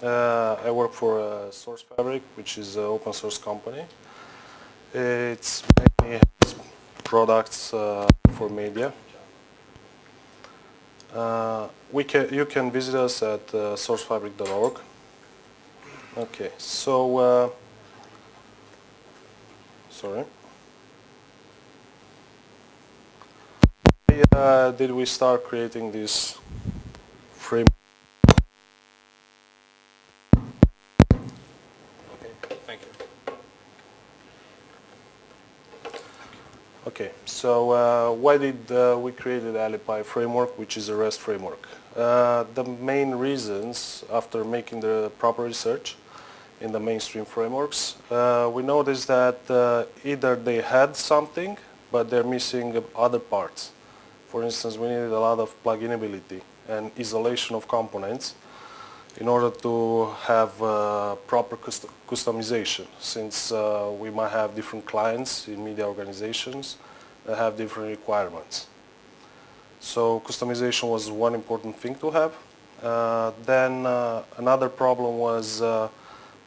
I work for Source Fabric, which is an open source company. It's mainly has products for media. You can visit us at sourcefabric.org. Okay, so sorry. Why did we start creating this framework? Okay, thank you. Okay, so why did we create the Alibi framework, which is a REST framework? The main reasons, after making the proper research in the mainstream frameworks, we noticed that either they had something, but they're missing other parts. For instance, we needed a lot of pluginability and isolation of components in order to have proper customization, since we might have different clients in media organizations that have different requirements. So customization was one important thing to have. Then another problem was the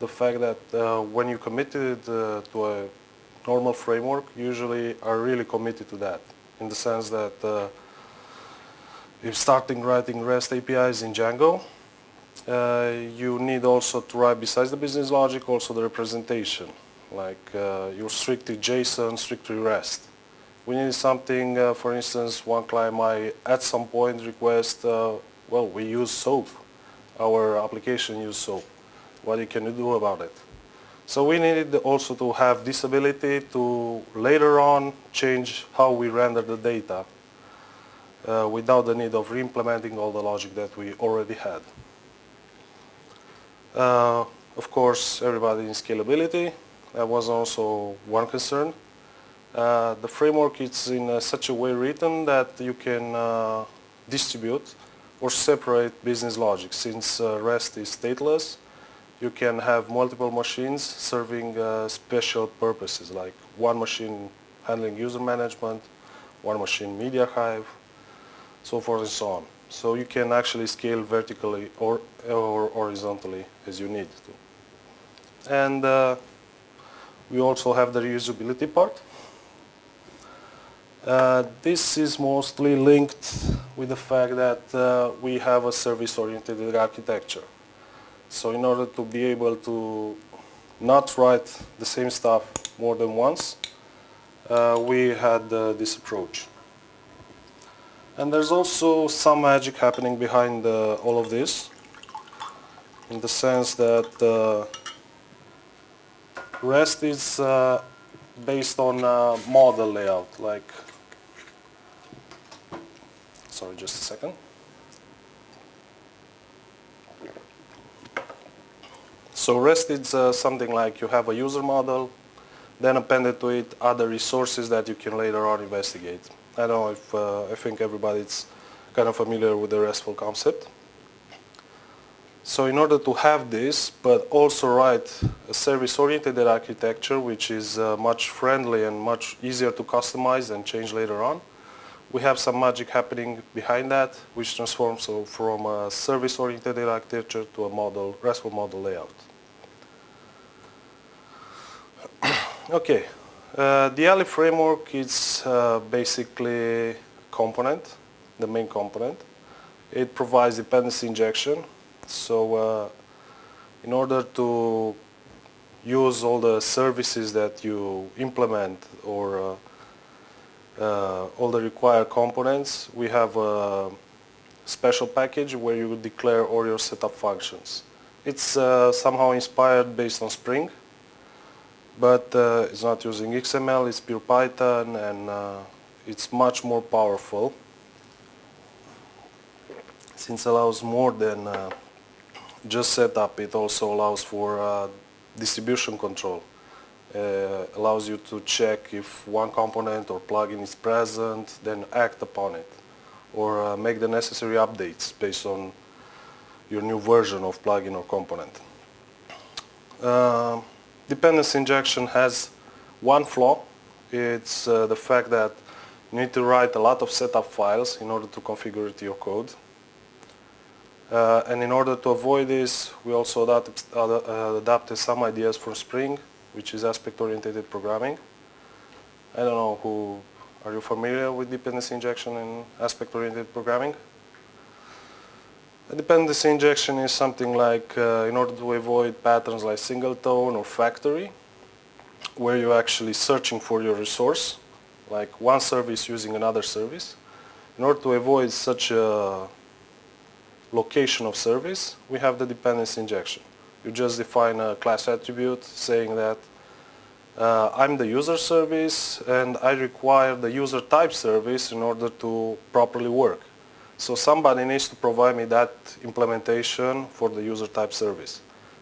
fact that when you committed to a normal framework, usually are really committed to that, in the sense that if starting writing REST APIs in Django, you need also to write, besides the business logic, also the representation, like you're strictly JSON, strictly REST. We need something, for instance, one client might at some point request, well, we use SOAP, our application uses SOAP. What can you do about it? So we needed also to have this ability to later on change how we render the data without the need of re-implementing all the logic that we already had. Of course, everybody in scalability. That was also one concern. The framework is in such a way written that you can distribute or separate business logic. Since REST is stateless, you can have multiple machines serving special purposes, like one machine handling user management, one machine media hive, so forth and so on. So you can actually scale vertically or horizontally as you need to. And we also have the reusability part. This is mostly linked with the fact that we have a service-oriented architecture. So in order to be able to not write the same stuff more than once, we had this approach. And there's also some magic happening behind all of this, in the sense that REST is based on model layout, like, sorry, just a second. So REST is something like you have a user model, then appended to it other resources that you can later on investigate. I don't know if I think everybody's kind of familiar with the RESTful concept. So in order to have this, but also write a service-oriented architecture, which is much friendly and much easier to customize and change later on, we have some magic happening behind that, which transforms from a service-oriented architecture to a model, RESTful model layout. Okay. The Ali framework is basically a component, the main component. It provides dependency injection. So in order to use all the services that you implement or all the required components, we have a special package where you declare all your setup functions. It's somehow inspired based on Spring, but it's not using XML, it's pure Python, and it's much more powerful, since it allows more than just setup. It also allows for distribution control. Allows you to check if one component or plugin is present, then act upon it, or make the necessary updates based on your new version of plugin or component. Dependency injection has one flaw. It's the fact that you need to write a lot of setup files in order to configure your code. And in order to avoid this, we also adapted some ideas from Spring, which is aspect-oriented programming. I don't know are you familiar with dependency injection and aspect-oriented programming? A dependency injection is something like, in order to avoid patterns like singleton or factory, where you're actually searching for your resource, like one service using another service. In order to avoid such a location of service, we have the dependency injection. You just define a class attribute saying that I'm the user service and I require the user type service in order to properly work. So somebody needs to provide me that implementation for the user type service.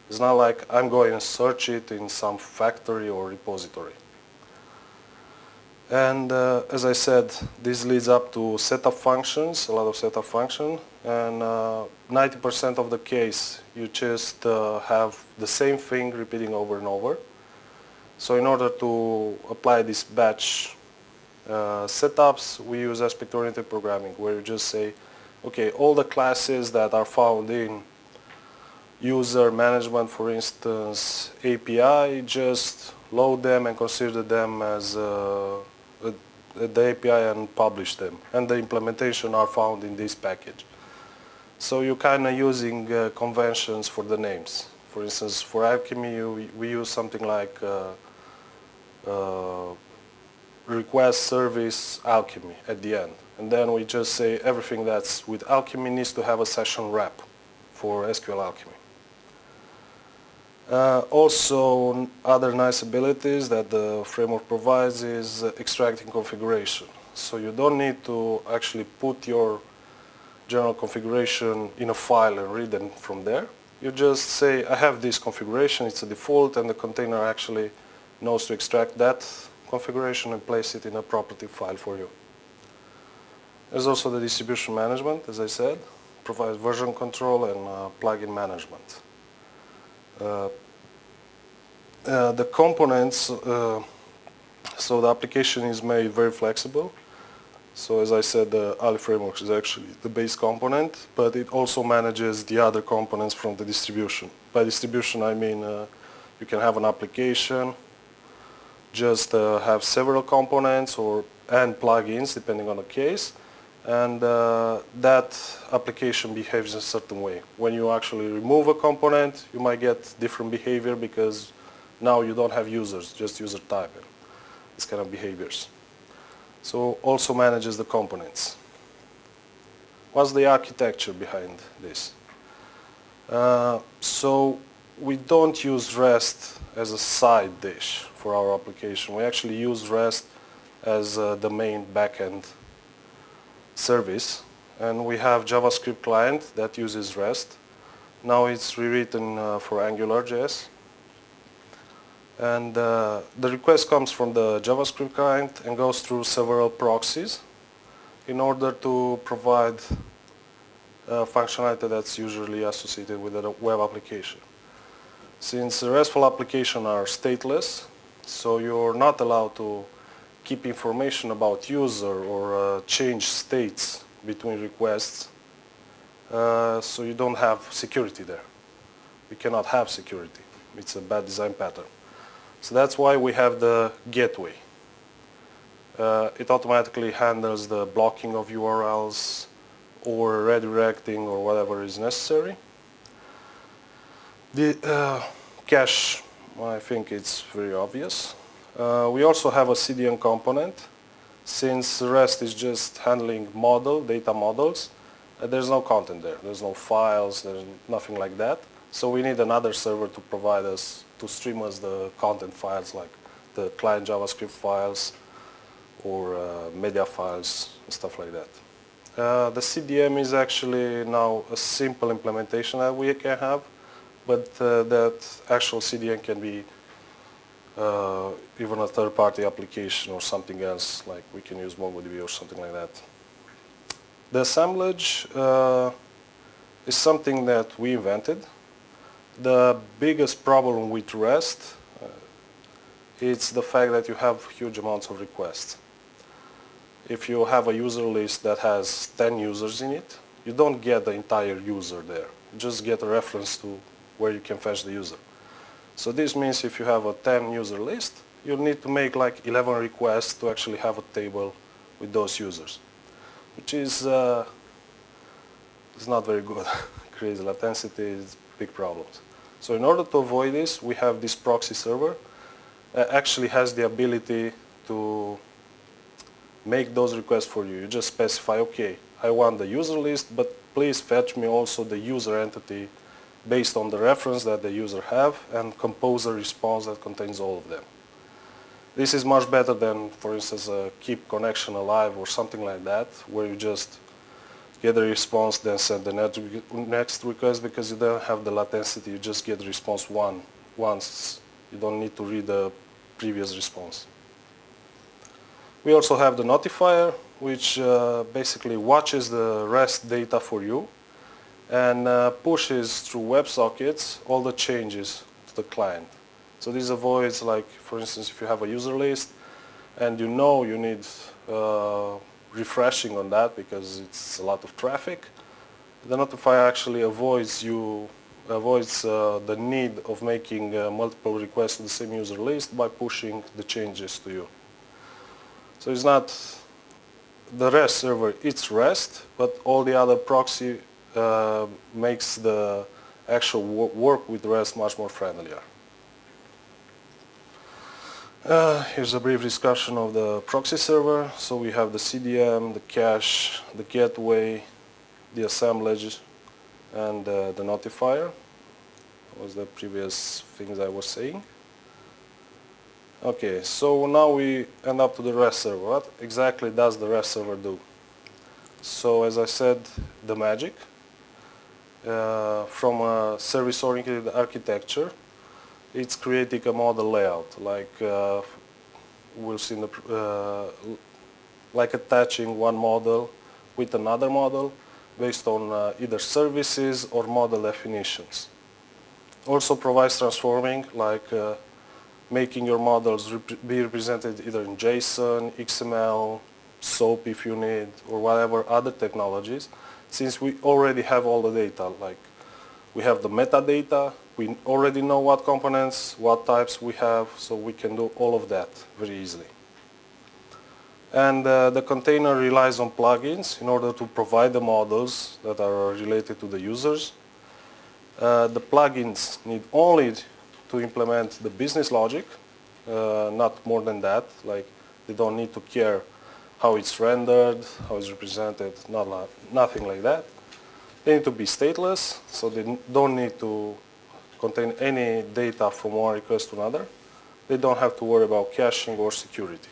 It's not like I'm going to search it in some factory or repository. And as I said, this leads up to setup functions, a lot of setup functions. And 90% of the case, you just have the same thing repeating over and over. So in order to apply this batch setups, we use aspect-oriented programming, where you just say, okay, all the classes that are found in user management, for instance, API, just load them and consider them as the API and publish them. And the implementation are found in this package. So you're kind of using conventions for the names. For instance, for Alchemy, we use something like request service Alchemy at the end. And then we just say everything that's with Alchemy needs to have a session wrap for SQL Alchemy. Also, other nice abilities that the framework provides is extracting configuration. So you don't need to actually put your general configuration in a file and read them from there. You just say, I have this configuration, it's a default, and the container actually knows to extract that configuration and place it in a property file for you. There's also the distribution management, as I said, provides version control and plugin management. The components, so the application is made very flexible. So as I said, the Ali framework is actually the base component, but it also manages the other components from the distribution. By distribution, I mean you can have an application, just have several components and plugins, depending on the case, and that application behaves in a certain way. When you actually remove a component, you might get different behavior because now you don't have users, just user type, and this kind of behaviors. So also manages the components. What's the architecture behind this? So we don't use REST as a side dish for our application. We actually use REST as the main backend service. And we have JavaScript client that uses REST. Now it's rewritten for AngularJS. And the request comes from the JavaScript client and goes through several proxies in order to provide functionality that's usually associated with a web application. Since RESTful applications are stateless, so you're not allowed to keep information about user or change states between requests, so you don't have security there. We cannot have security. It's a bad design pattern. So that's why we have the gateway. It automatically handles the blocking of URLs or redirecting or whatever is necessary. The cache, I think it's very obvious. We also have a CDN component. Since REST is just handling data models, there's no content there. There's no files, there's nothing like that. So we need another server to provide us, to stream us the content files like the client JavaScript files or media files and stuff like that. The CDM is actually now a simple implementation that we can have, but that actual CDN can be even a third-party application or something else, like we can use MongoDB or something like that. The assemblage is something that we invented. The biggest problem with REST is the fact that you have huge amounts of requests. If you have a user list that has 10 users in it, you don't get the entire user there. You just get a reference to where you can fetch the user. So this means if you have a 10 user list, you'll need to make like 11 requests to actually have a table with those users, which is it's not very good. Creates latency, big problems. So in order to avoid this, we have this proxy server that actually has the ability to make those requests for you. You just specify, okay, I want the user list, but please fetch me also the user entity based on the reference that the user have and compose a response that contains all of them. This is much better than, for instance, a keep connection alive or something like that, where you just get a response, then send the next request, because you don't have the latency. You just get the response once. You don't need to read the previous response. We also have the notifier, which basically watches the REST data for you and pushes through WebSockets all the changes to the client. So this avoids, like, for instance, if you have a user list and you know you need refreshing on that because it's a lot of traffic, the notifier actually avoids the need of making multiple requests to the same user list by pushing the changes to you. So it's not the REST server, it's REST, but all the other proxy makes the actual work with REST much more friendlier. Here's a brief discussion of the proxy server. So we have the CDM, the cache, the gateway, the assemblage, and the notifier. That was the previous things I was saying. Okay, so now we end up to the REST server. What exactly does the REST server do? So as I said, the magic. From a service-oriented architecture, it's creating a model layout, like we'll see in the, like attaching one model with another model based on either services or model definitions. Also provides transforming, like making your models be represented either in JSON, XML, SOAP if you need, or whatever other technologies, since we already have all the data. Like we have the metadata, we already know what components, what types we have, so we can do all of that very easily. And the container relies on plugins in order to provide the models that are related to the users. The plugins need only to implement the business logic, not more than that. Like they don't need to care how it's rendered, how it's represented, nothing like that. They need to be stateless, so they don't need to contain any data from one request to another. They don't have to worry about caching or security.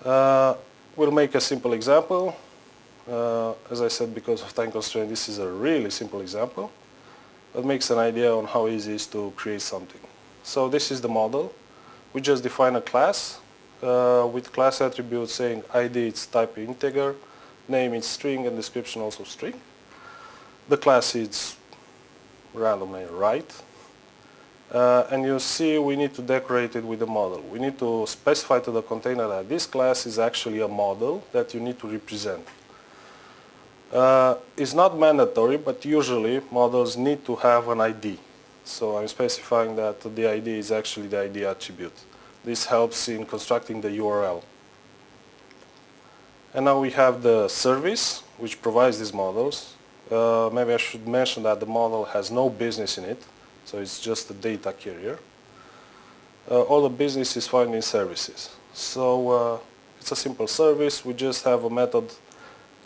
We'll make a simple example. As I said, because of time constraint, this is a really simple example. That makes an idea on how easy it is to create something. So this is the model. We just define a class with class attributes saying ID it's type integer, name is string, and description also string. The class is randomly right. And you see we need to decorate it with a model. We need to specify to the container that this class is actually a model that you need to represent. It's not mandatory, but usually models need to have an ID. So I'm specifying that the ID is actually the ID attribute. This helps in constructing the URL. And now we have the service, which provides these models. Maybe I should mention that the model has no business in it, so it's just a data carrier. All the business is found in services. So it's a simple service. We just have a method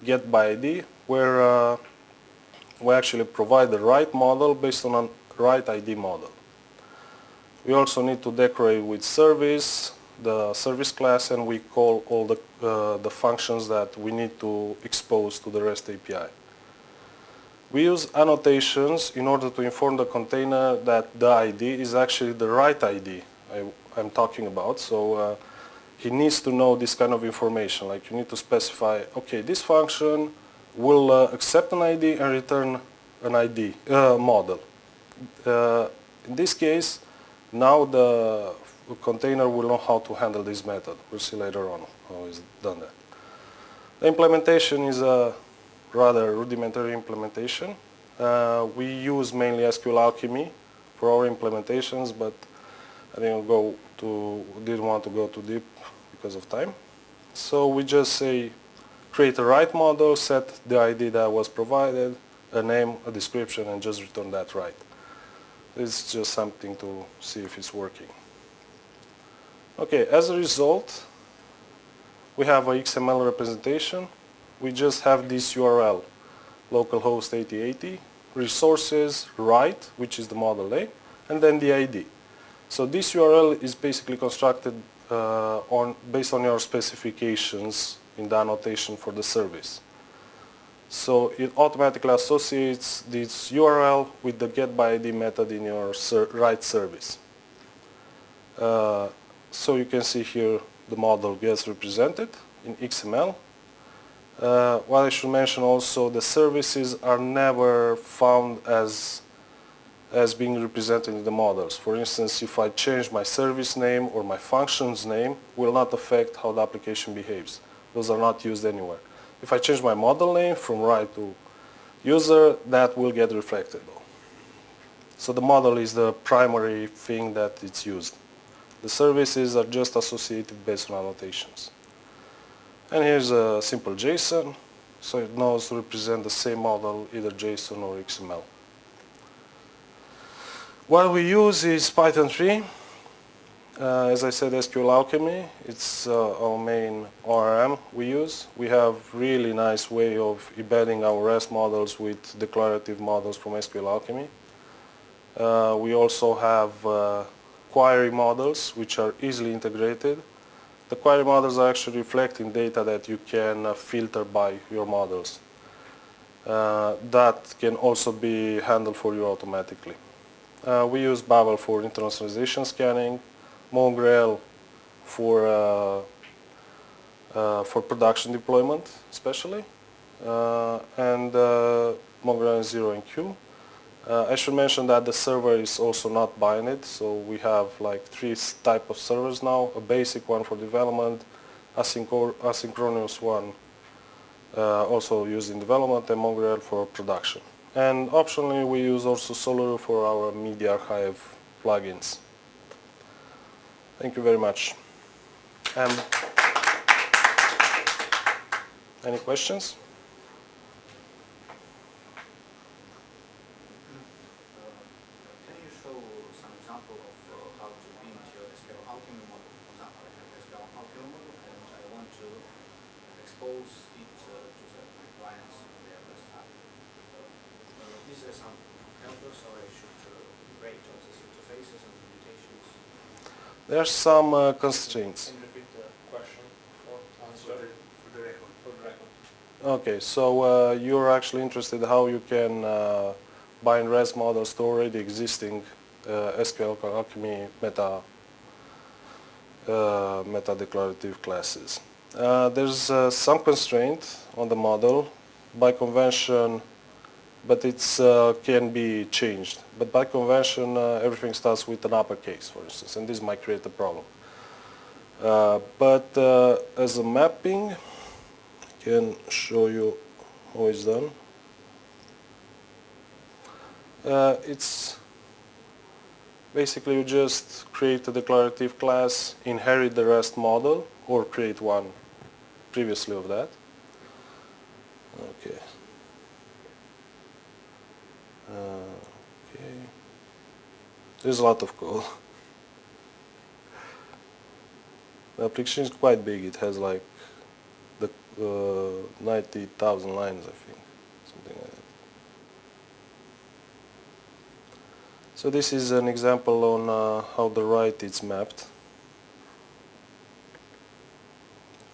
getById where we actually provide the right model based on a right ID model. We also need to decorate with service, the service class, and we call all the functions that we need to expose to the REST API. We use annotations in order to inform the container that the ID is actually the right ID I'm talking about. So he needs to know this kind of information. Like you need to specify, okay, this function will accept an ID and return an ID model. In this case, now the container will know how to handle this method. We'll see later on how it's done that. The implementation is rather rudimentary implementation. We use mainly SQL Alchemy for our implementations, but I didn't want to go too deep because of time. So we just say create a right model, set the ID that was provided, a name, a description, and just return that right. It's just something to see if it's working. Okay, as a result, we have a XML representation. We just have this URL, localhost 8080, resources, right, which is the model name, and then the ID. So this URL is basically constructed based on your specifications in the annotation for the service. So it automatically associates this URL with the getById method in your right service. So you can see here the model gets represented in XML. What I should mention also, the services are never found as being represented in the models. For instance, if I change my service name or my function's name, will not affect how the application behaves. Those are not used anywhere. If I change my model name from right to user, that will get reflected though. So the model is the primary thing that it's used. The services are just associated based on annotations. And here's a simple JSON, so it knows to represent the same model, either JSON or XML. What we use is Python 3. As I said, SQL Alchemy, it's our main ORM we use. We have really nice way of embedding our REST models with declarative models from SQL Alchemy. We also have query models, which are easily integrated. The query models are actually reflecting data that you can filter by your models. That can also be handled for you automatically. We use Babel for internationalization scanning, Mongrel for production deployment, especially, and Mongrel and Zero and Q. I should mention that the server is also not binded, so we have like 3 types of servers now: a basic one for development, asynchronous one also used in development, and Mongrel for production. And optionally, we use also Solr for our media archive plugins. Thank you very much. Any questions? Can you show some example of how to build your SQL Alchemy model? For example, I have SQL Alchemy model and I want to expose it to the clients on their desktop. Is there some helpers, or I should break all these interfaces and limitations? There are some constraints. Can you repeat the question for answer? For the record. For the record. Okay, so you're actually interested how you can bind REST models to already existing SQL Alchemy meta declarative classes. There's some constraint on the model by convention, but it can be changed. But by convention, everything starts with an uppercase, for instance, and this might create a problem. But as a mapping, I can show you how it's done. It's basically you just create a declarative class, inherit the REST model, or create one previously of that. Okay. Okay. There's a lot of code. The application is quite big. It has like 90,000 lines, I think, something like that. So this is an example on how the right is mapped.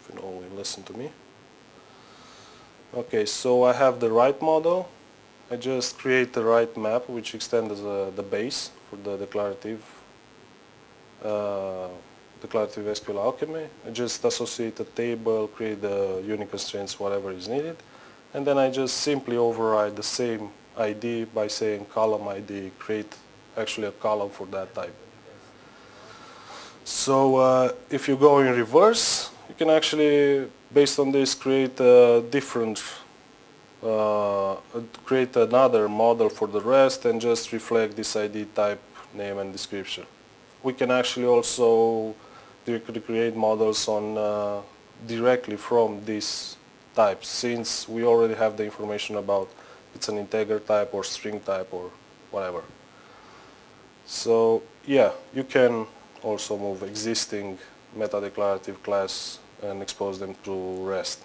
If you only listen to me. Okay, so I have the right model. I just create the right map, which extends the base for the declarative SQL Alchemy. I just associate a table, create the unique constraints, whatever is needed, and then I just simply override the same ID by saying column ID, create actually a column for that type. So if you go in reverse, you can actually, based on this, create different create another model for the rest and just reflect this ID type, name and description. We can actually also directly create models on directly from these types, since we already have the information about it's an integer type or string type or whatever. So yeah, you can also move existing meta-declarative class and expose them to REST.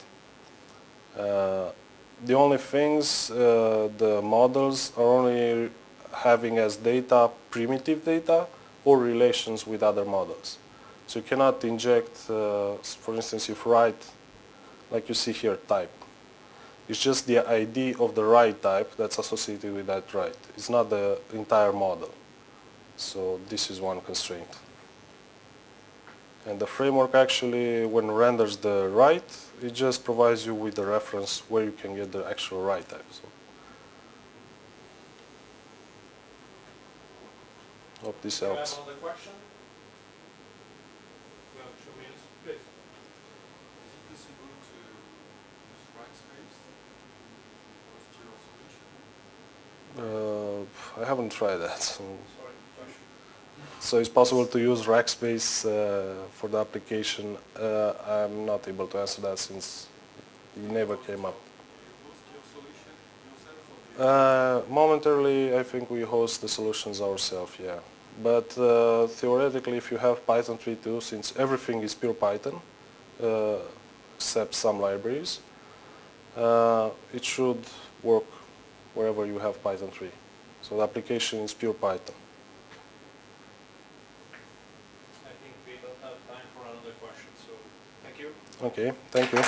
The only things, the models are only having as data primitive data or relations with other models. So you cannot inject, for instance, if write, like you see here, type. It's just the ID of the write type that's associated with that write. It's not the entire model. So this is one constraint. And the framework actually, when renders the write, it just provides you with the reference where you can get the actual write type. So, hope this Do you have helps. another question? We have 2 minutes, please. Is it possible to use Rackspace or Zero Solution? I haven't tried that. So, Sorry, question. so it's possible to use Rackspace for the application. I'm not able to answer that since it never came up. Do you host your solution yourself or do you Momentarily, I think we host the solutions ourselves, yeah. But theoretically, if you have Python 3.2, since everything is pure Python, except some libraries, it should work wherever you have Python 3. So the application is pure Python. I think we don't have time for another question, so thank you. Okay, thank you.